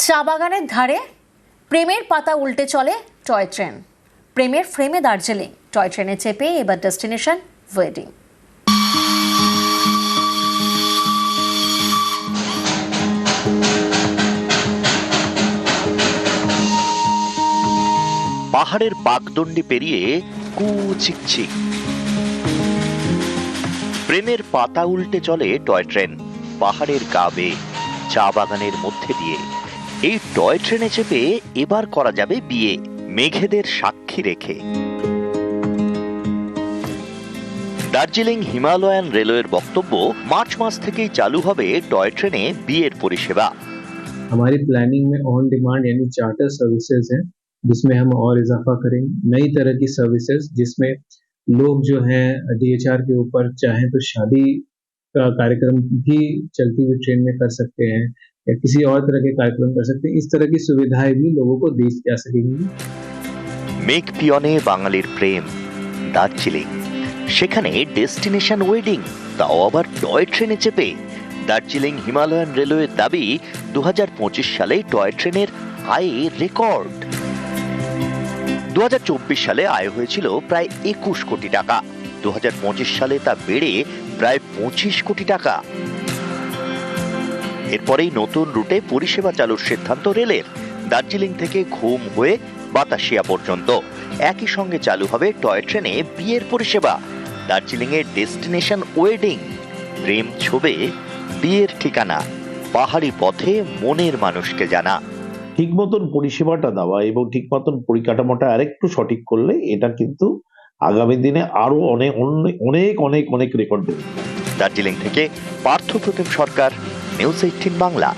চা বাগানের ধারে প্রেমের পাতা উল্টে চলে টয় ট্রেন। প্রেমের ফ্রেমে দার্জিলিং, টয় ট্রেনে চেপে এবার ডেস্টিনেশন ওয়েডিং। পাহাড়ের বাগদণ্ডি পেরিয়ে কুচিকচিক প্রেমের পাতা উল্টে চলে টয় ট্রেন পাহাড়ের গা বেয়ে চা বাগানের মধ্যে দিয়ে। এই টয় ট্রেনে চেপে এবার করা যাবে বিয়ে, মেঘেদের সাক্ষী রেখে। দার্জিলিং হিমালয়ান রেলওয়ের বক্তব্য, মার্চ মাস থেকেই চালু হবে টয় ট্রেনে বিয়ের পরিষেবা। हमारी प्लानिंग में ऑन डिमांड यानी चार्टर सर्विसेज हैं, जिसमें हम और इजाफा करेंगे। नई तरह की सर्विसेज जिसमें लोग जो हैं डीएचआर के ऊपर चाहें तो शादी का कार्यक्रम भी चलती हुई ट्रेन में कर सकते हैं या किसी और तरह के कार्यक्रम कर सकते हैं। इस तरह की सुविधाएं भी लोगों को दी जा सकेंगी। মেঘ পিয়নে বাঙালির প্রেম দার্জিলিং, সেখানে ডেস্টিনেশন ওয়েডিং, তাও আবার টয় ট্রেনে চেপে। দার্জিলিং হিমালয়ান রেলওয়ের দাবি, 2025 সালে টয় ট্রেনের আয়ে রেকর্ড। 2024 সালে আয় হয়েছিল প্রায় 21 কোটি টাকা, 2025 সালে তা বেড়ে প্রায় 25 কোটি টাকা। এরপরেই নতুন রুটে পরিষেবা চালুর সিদ্ধান্ত রেলের। দার্জিলিং থেকে ঘুম হয়ে বাতাসিয়া পর্যন্ত একই সঙ্গে চালু হবে টয় ট্রেনে বিয়ের পরিষেবা। দার্জিলিং এর ডেস্টিনেশন ওয়েডিং, প্রেম ছোবে বিয়ের ঠিকানা, পাহাড়ি পথে মনের মানুষকে জানা। ঠিক মতন পরিষেবাটা দেওয়া এবং ঠিক মতন পরিকাঠামোটা আরেকটু সঠিক করলে এটা কিন্তু আগামী দিনে আরো অনেক অনেক অনেক অনেক রেকর্ড দেবে। দার্জিলিং থেকে পার্থ প্রতিম সরকার, নিউজ 18 বাংলা।